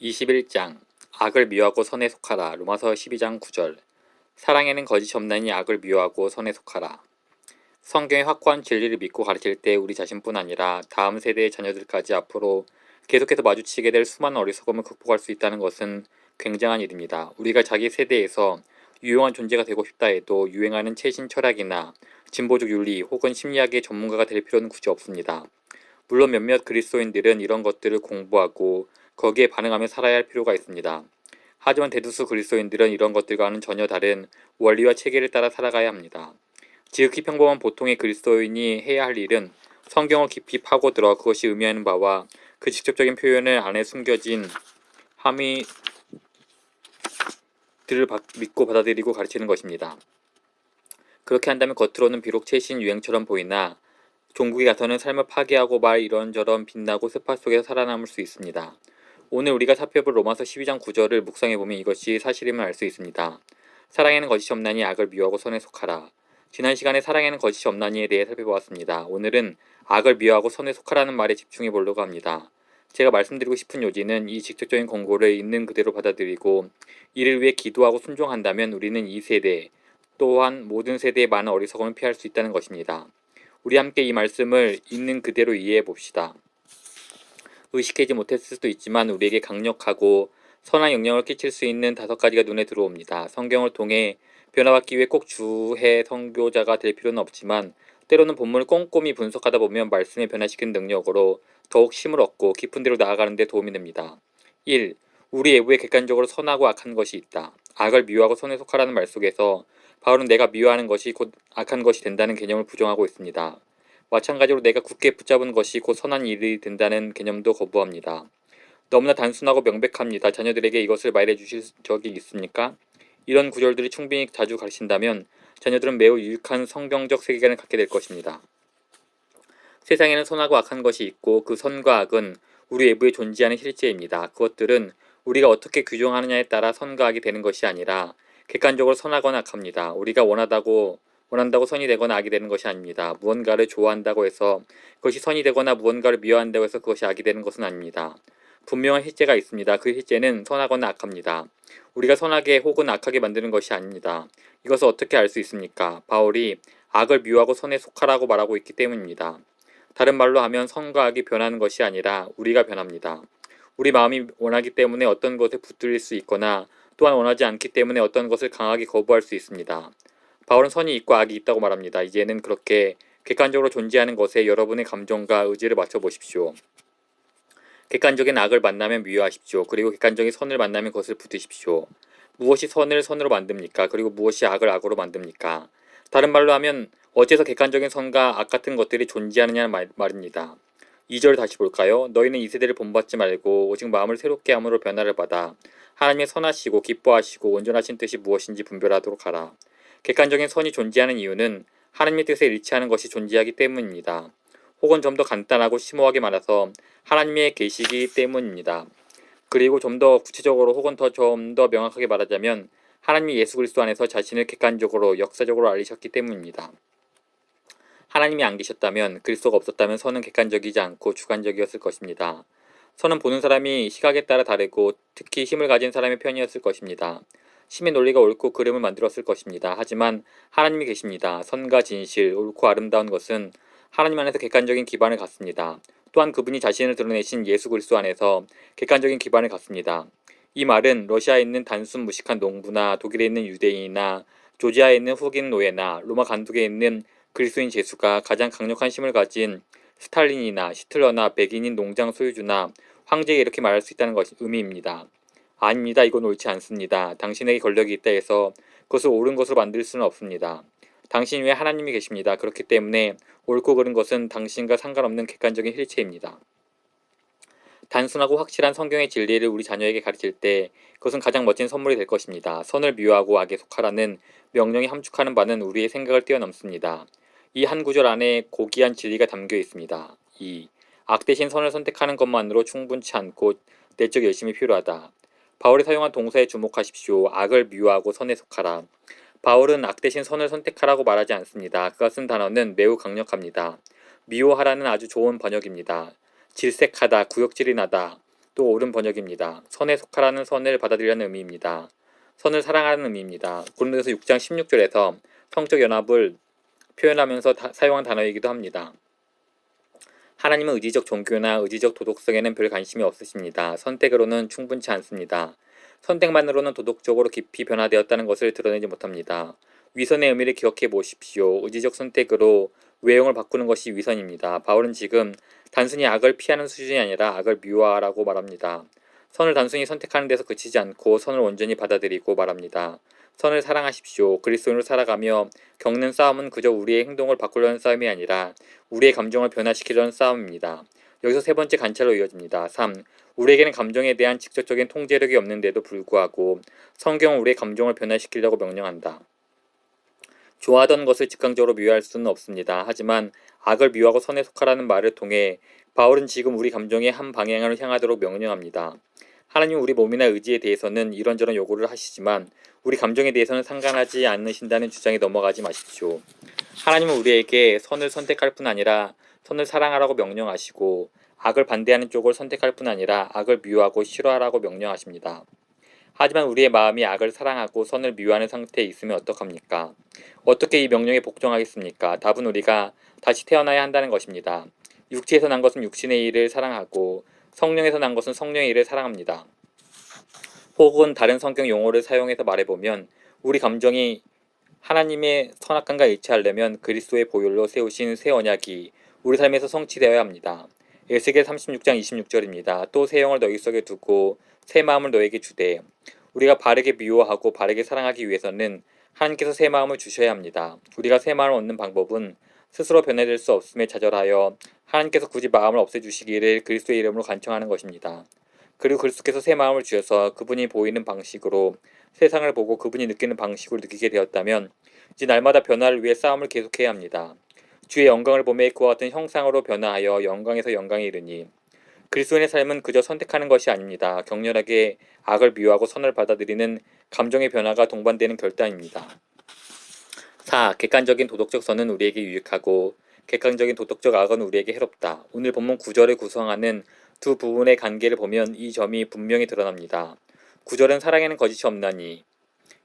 21장 악을 미워하고 선에 속하라. 로마서 12장 9절. 사랑에는 거짓이 없나니 악을 미워하고 선에 속하라. 성경의 확고한 진리를 믿고 가르칠 때 우리 자신뿐 아니라 다음 세대의 자녀들까지 앞으로 계속해서 마주치게 될 수많은 어리석음을 극복할 수 있다는 것은 굉장한 일입니다. 우리가 자기 세대에서 유용한 존재가 되고 싶다 해도 유행하는 최신 철학이나 진보적 윤리 혹은 심리학의 전문가가 될 필요는 굳이 없습니다. 물론 몇몇 그리스도인들은 이런 것들을 공부하고 거기에 반응하며 살아야 할 필요가 있습니다. 하지만 대다수 그리스도인들은 이런 것들과는 전혀 다른 원리와 체계를 따라 살아가야 합니다. 지극히 평범한 보통의 그리스도인이 해야 할 일은 성경을 깊이 파고들어 그것이 의미하는 바와 그 직접적인 표현을 안에 숨겨진 함의들을 믿고 받아들이고 가르치는 것입니다. 그렇게 한다면 겉으로는 비록 최신 유행처럼 보이나 종국에 가서는 삶을 파괴하고 말 이런저런 빛나고 스파 속에서 살아남을 수 있습니다. 오늘 우리가 살펴볼 로마서 12장 9절을 묵상해보면 이것이 사실임을 알 수 있습니다. 사랑에는 거짓이 없나니 악을 미워하고 선에 속하라. 지난 시간에 사랑에는 거짓이 없나니에 대해 살펴보았습니다. 오늘은 악을 미워하고 선에 속하라는 말에 집중해 보려고 합니다. 제가 말씀드리고 싶은 요지는 이 직접적인 권고를 있는 그대로 받아들이고 이를 위해 기도하고 순종한다면 우리는 이 세대 또한 모든 세대의 많은 어리석음을 피할 수 있다는 것입니다. 우리 함께 이 말씀을 있는 그대로 이해해 봅시다. 의식하지 못했을 수도 있지만 우리에게 강력하고 선한 영향을 끼칠 수 있는 5가지가 눈에 들어옵니다. 성경을 통해 변화받기 위해 꼭 주해 선교자가 될 필요는 없지만 때로는 본문을 꼼꼼히 분석하다 보면 말씀을 변화시키는 능력으로 더욱 힘을 얻고 깊은 데로 나아가는 데 도움이 됩니다. 1. 우리 외부에 객관적으로 선하고 악한 것이 있다. 악을 미워하고 선에 속하라는 말 속에서 바울은 내가 미워하는 것이 곧 악한 것이 된다는 개념을 부정하고 있습니다. 마찬가지로 내가 굳게 붙잡은 것이 곧 선한 일이 된다는 개념도 거부합니다. 너무나 단순하고 명백합니다. 자녀들에게 이것을 말해 주실 적이 있습니까? 이런 구절들이 충분히 자주 가르친다면 자녀들은 매우 유익한 성경적 세계관을 갖게 될 것입니다. 세상에는 선하고 악한 것이 있고 그 선과 악은 우리 외부에 존재하는 실제입니다. 그것들은 우리가 어떻게 규정하느냐에 따라 선과 악이 되는 것이 아니라 객관적으로 선하거나 악합니다. 우리가 원한다고 선이 되거나 악이 되는 것이 아닙니다. 무언가를 좋아한다고 해서 그것이 선이 되거나 무언가를 미워한다고 해서 그것이 악이 되는 것은 아닙니다. 분명한 실제가 있습니다. 그 실제는 선하거나 악합니다. 우리가 선하게 혹은 악하게 만드는 것이 아닙니다. 이것을 어떻게 알 수 있습니까? 바울이 악을 미워하고 선에 속하라고 말하고 있기 때문입니다. 다른 말로 하면 선과 악이 변하는 것이 아니라 우리가 변합니다. 우리 마음이 원하기 때문에 어떤 것에 붙들릴 수 있거나 또한 원하지 않기 때문에 어떤 것을 강하게 거부할 수 있습니다. 바울은 선이 있고 악이 있다고 말합니다. 이제는 그렇게 객관적으로 존재하는 것에 여러분의 감정과 의지를 맞춰 보십시오. 객관적인 악을 만나면 미워하십시오. 그리고 객관적인 선을 만나면 그것을 붙드십시오. 무엇이 선을 선으로 만듭니까? 그리고 무엇이 악을 악으로 만듭니까? 다른 말로 하면 어째서 객관적인 선과 악 같은 것들이 존재하느냐는 말입니다. 2절 다시 볼까요? 너희는 이 세대를 본받지 말고 오직 마음을 새롭게 함으로 변화를 받아 하나님의 선하시고 기뻐하시고 온전하신 뜻이 무엇인지 분별하도록 하라. 객관적인 선이 존재하는 이유는 하나님의 뜻에 일치하는 것이 존재하기 때문입니다. 혹은 좀 더 간단하고 심오하게 말해서 하나님의 계시이기 때문입니다. 그리고 좀 더 구체적으로 혹은 좀 더 명확하게 말하자면 하나님이 예수 그리스도 안에서 자신을 객관적으로 역사적으로 알리셨기 때문입니다. 하나님이 안 계셨다면 그리스도가 없었다면 선은 객관적이지 않고 주관적이었을 것입니다. 선은 보는 사람이 시각에 따라 다르고 특히 힘을 가진 사람의 편이었을 것입니다. 심의 논리가 옳고 그름을 만들었을 것입니다. 하지만 하나님이 계십니다. 선과 진실, 옳고 아름다운 것은 하나님 안에서 객관적인 기반을 갖습니다. 또한 그분이 자신을 드러내신 예수 그리스도 안에서 객관적인 기반을 갖습니다. 이 말은 러시아에 있는 단순 무식한 농부나 독일에 있는 유대인이나 조지아에 있는 흑인 노예나 로마 감독에 있는 그리스도인 제수가 가장 강력한 힘을 가진 스탈린이나 히틀러나 백인인 농장 소유주나 황제에 이렇게 말할 수 있다는 것이 의미입니다. 아닙니다. 이건 옳지 않습니다. 당신에게 권력이 있다 해서 그것을 옳은 것으로 만들 수는 없습니다. 당신 위에 하나님이 계십니다. 그렇기 때문에 옳고 그른 것은 당신과 상관없는 객관적인 실체입니다. 단순하고 확실한 성경의 진리를 우리 자녀에게 가르칠 때 그것은 가장 멋진 선물이 될 것입니다. 선을 미워하고 악에 속하라는 명령이 함축하는 바는 우리의 생각을 뛰어넘습니다. 이 한 구절 안에 고귀한 진리가 담겨 있습니다. 2. 악 대신 선을 선택하는 것만으로 충분치 않고 내적 열심이 필요하다. 바울이 사용한 동사에 주목하십시오. 악을 미워하고 선에 속하라. 바울은 악 대신 선을 선택하라고 말하지 않습니다. 그가 쓴 단어는 매우 강력합니다. 미워하라는 아주 좋은 번역입니다. 질색하다, 구역질이 나다, 또 옳은 번역입니다. 선에 속하라는 선을 받아들이라는 의미입니다. 선을 사랑하는 의미입니다. 고린도서 6장 16절에서 성적 연합을 표현하면서 사용한 단어이기도 합니다. 하나님은 의지적 종교나 의지적 도덕성에는 별 관심이 없으십니다. 선택으로는 충분치 않습니다. 선택만으로는 도덕적으로 깊이 변화되었다는 것을 드러내지 못합니다. 위선의 의미를 기억해 보십시오. 의지적 선택으로 외형을 바꾸는 것이 위선입니다. 바울은 지금 단순히 악을 피하는 수준이 아니라 악을 미워하라고 말합니다. 선을 단순히 선택하는 데서 그치지 않고 선을 온전히 받아들이고 말합니다. 선을 사랑하십시오. 그리스도인으로 살아가며 겪는 싸움은 그저 우리의 행동을 바꾸려는 싸움이 아니라 우리의 감정을 변화시키려는 싸움입니다. 여기서 세 번째 관찰로 이어집니다. 3. 우리에게는 감정에 대한 직접적인 통제력이 없는데도 불구하고 성경은 우리의 감정을 변화시키려고 명령한다. 좋아하던 것을 즉각적으로 미워할 수는 없습니다. 하지만 악을 미워하고 선에 속하라는 말을 통해 바울은 지금 우리 감정의 한 방향으로 향하도록 명령합니다. 하나님은 우리 몸이나 의지에 대해서는 이런저런 요구를 하시지만 우리 감정에 대해서는 상관하지 않으신다는 주장에 넘어가지 마십시오. 하나님은 우리에게 선을 선택할 뿐 아니라 선을 사랑하라고 명령하시고 악을 반대하는 쪽을 선택할 뿐 아니라 악을 미워하고 싫어하라고 명령하십니다. 하지만 우리의 마음이 악을 사랑하고 선을 미워하는 상태에 있으면 어떡합니까? 어떻게 이 명령에 복종하겠습니까? 답은 우리가 다시 태어나야 한다는 것입니다. 육체에서 난 것은 육신의 일을 사랑하고 성령에서 난 것은 성령의 일을 사랑합니다. 혹은 다른 성경 용어를 사용해서 말해보면 우리 감정이 하나님의 선악관과 일치하려면 그리스도의 보혈로 세우신 새 언약이 우리 삶에서 성취되어야 합니다. 에스겔 36장 26절입니다. 또 새 영을 너희 속에 두고 새 마음을 너에게 주되. 우리가 바르게 미워하고 바르게 사랑하기 위해서는 하나님께서 새 마음을 주셔야 합니다. 우리가 새 마음을 얻는 방법은 스스로 변화될 수 없음에 좌절하여 하나님께서 굳이 마음을 없애주시기를 그리스도의 이름으로 간청하는 것입니다. 그리고 그리스도께서 새 마음을 주셔서 그분이 보이는 방식으로 세상을 보고 그분이 느끼는 방식으로 느끼게 되었다면 이제 날마다 변화를 위해 싸움을 계속해야 합니다. 주의 영광을 보매 그와 같은 형상으로 변화하여 영광에서 영광에 이르니. 그리스도인의 삶은 그저 선택하는 것이 아닙니다. 격렬하게 악을 미워하고 선을 받아들이는 감정의 변화가 동반되는 결단입니다. 4. 객관적인 도덕적 선은 우리에게 유익하고 객관적인 도덕적 악은 우리에게 해롭다. 오늘 본문 9절을 구성하는 두 부분의 관계를 보면 이 점이 분명히 드러납니다. 9절은 사랑에는 거짓이 없나니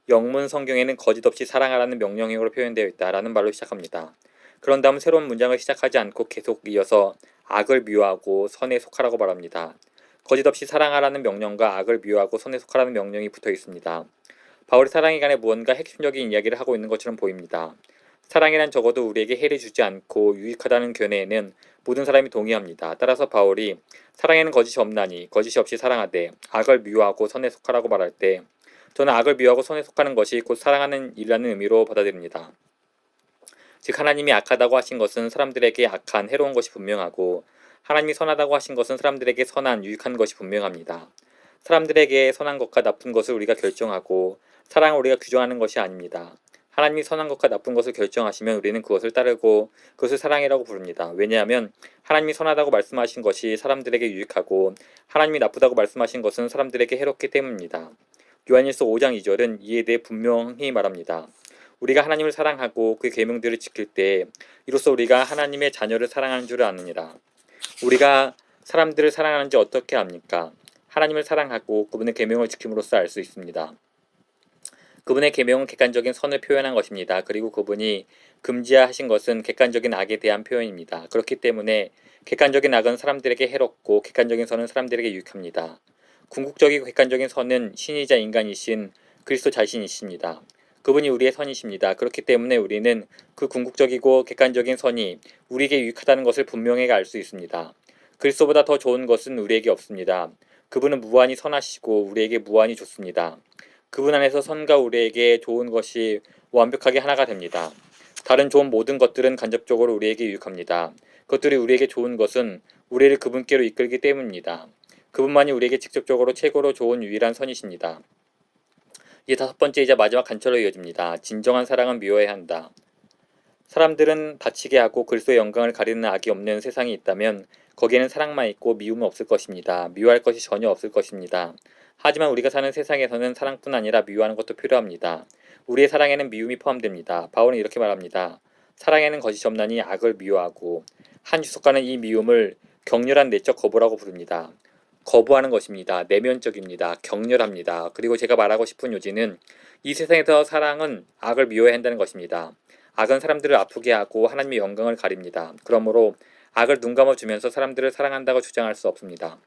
영문 성경에는 거짓 없이 사랑하라는 명령형으로 표현되어 있다라는 말로 시작합니다. 그런 다음 새로운 문장을 시작하지 않고 계속 이어서 악을 미워하고 선에 속하라고 말합니다. 거짓 없이 사랑하라는 명령과 악을 미워하고 선에 속하라는 명령이 붙어 있습니다. 바울이 사랑에 관해 무언가 핵심적인 이야기를 하고 있는 것처럼 보입니다. 사랑이란 적어도 우리에게 해를 주지 않고 유익하다는 견해에는 모든 사람이 동의합니다. 따라서 바울이 사랑에는 거짓이 없나니 거짓이 없이 사랑하되 악을 미워하고 선에 속하라고 말할 때 저는 악을 미워하고 선에 속하는 것이 곧 사랑하는 일이라는 의미로 받아들입니다. 즉 하나님이 악하다고 하신 것은 사람들에게 악한 해로운 것이 분명하고 하나님이 선하다고 하신 것은 사람들에게 선한 유익한 것이 분명합니다. 사람들에게 선한 것과 나쁜 것을 우리가 결정하고 사랑을 우리가 규정하는 것이 아닙니다. 하나님이 선한 것과 나쁜 것을 결정하시면 우리는 그것을 따르고 그것을 사랑이라고 부릅니다. 왜냐하면 하나님이 선하다고 말씀하신 것이 사람들에게 유익하고 하나님이 나쁘다고 말씀하신 것은 사람들에게 해롭기 때문입니다. 요한일서 5장 2절은 이에 대해 분명히 말합니다. 우리가 하나님을 사랑하고 그의 계명들을 지킬 때 이로써 우리가 하나님의 자녀를 사랑하는 줄을 아느니라. 우리가 사람들을 사랑하는지 어떻게 압니까? 하나님을 사랑하고 그분의 계명을 지킴으로써 알 수 있습니다. 그분의 계명은 객관적인 선을 표현한 것입니다. 그리고 그분이 금지하신 것은 객관적인 악에 대한 표현입니다. 그렇기 때문에 객관적인 악은 사람들에게 해롭고 객관적인 선은 사람들에게 유익합니다. 궁극적이고 객관적인 선은 신이자 인간이신 그리스도 자신이십니다. 그분이 우리의 선이십니다. 그렇기 때문에 우리는 그 궁극적이고 객관적인 선이 우리에게 유익하다는 것을 분명하게 알 수 있습니다. 그리스도보다 더 좋은 것은 우리에게 없습니다. 그분은 무한히 선하시고 우리에게 무한히 좋습니다. 그분 안에서 선과 우리에게 좋은 것이 완벽하게 하나가 됩니다. 다른 좋은 모든 것들은 간접적으로 우리에게 유익합니다. 그것들이 우리에게 좋은 것은 우리를 그분께로 이끌기 때문입니다. 그분만이 우리에게 직접적으로 최고로 좋은 유일한 선이십니다. 이제 다섯 번째이자 마지막 관찰로 이어집니다. 진정한 사랑은 미워해야 한다. 사람들은 다치게 하고 그리스도의 영광을 가리는 악이 없는 세상이 있다면 거기에는 사랑만 있고 미움은 없을 것입니다. 미워할 것이 전혀 없을 것입니다. 하지만 우리가 사는 세상에서는 사랑뿐 아니라 미워하는 것도 필요합니다. 우리의 사랑에는 미움이 포함됩니다. 바울은 이렇게 말합니다. 사랑에는 거짓이 없나니 악을 미워하고 한 주석가는 이 미움을 격렬한 내적 거부라고 부릅니다. 거부하는 것입니다. 내면적입니다. 격렬합니다. 그리고 제가 말하고 싶은 요지는 이 세상에서 사랑은 악을 미워야 한다는 것입니다. 악은 사람들을 아프게 하고 하나님의 영광을 가립니다. 그러므로 악을 눈 감아주면서 사람들을 사랑한다고 주장할 수 없습니다.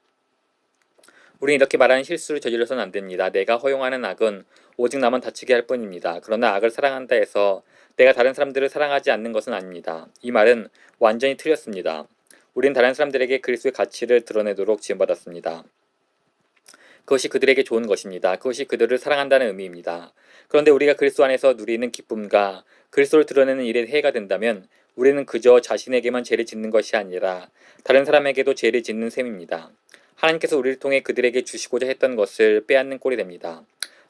우리는 이렇게 말하는 실수를 저질러서는 안 됩니다. 내가 허용하는 악은 오직 나만 다치게 할 뿐입니다. 그러나 악을 사랑한다 해서 내가 다른 사람들을 사랑하지 않는 것은 아닙니다. 이 말은 완전히 틀렸습니다. 우리는 다른 사람들에게 그리스도의 가치를 드러내도록 지음받았습니다. 그것이 그들에게 좋은 것입니다. 그것이 그들을 사랑한다는 의미입니다. 그런데 우리가 그리스도 안에서 누리는 기쁨과 그리스도를 드러내는 일에 해가 된다면 우리는 그저 자신에게만 죄를 짓는 것이 아니라 다른 사람에게도 죄를 짓는 셈입니다. 하나님께서 우리를 통해 그들에게 주시고자 했던 것을 빼앗는 꼴이 됩니다.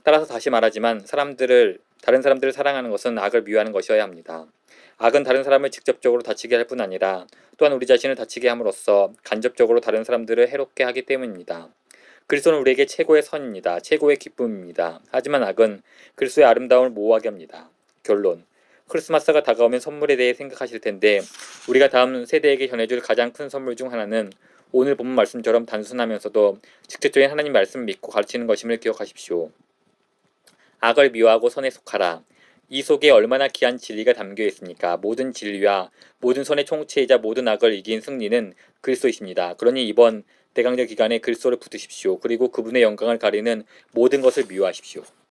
따라서 다시 말하지만 다른 사람들을 사랑하는 것은 악을 미워하는 것이어야 합니다. 악은 다른 사람을 직접적으로 다치게 할 뿐 아니라 또한 우리 자신을 다치게 함으로써 간접적으로 다른 사람들을 해롭게 하기 때문입니다. 그리스도는 우리에게 최고의 선입니다. 최고의 기쁨입니다. 하지만 악은 그리스도의 아름다움을 모호하게 합니다. 결론. 크리스마스가 다가오면 선물에 대해 생각하실 텐데 우리가 다음 세대에게 전해줄 가장 큰 선물 중 하나는 오늘 본문 말씀처럼 단순하면서도 직접적인 하나님 말씀을 믿고 가르치는 것임을 기억하십시오. 악을 미워하고 선에 속하라. 이 속에 얼마나 귀한 진리가 담겨 있습니까? 모든 진리와 모든 선의 총체이자 모든 악을 이긴 승리는 그리스도이십니다. 그러니 이번 대강절 기간에 그리스도를 붙드십시오. 그리고 그분의 영광을 가리는 모든 것을 미워하십시오.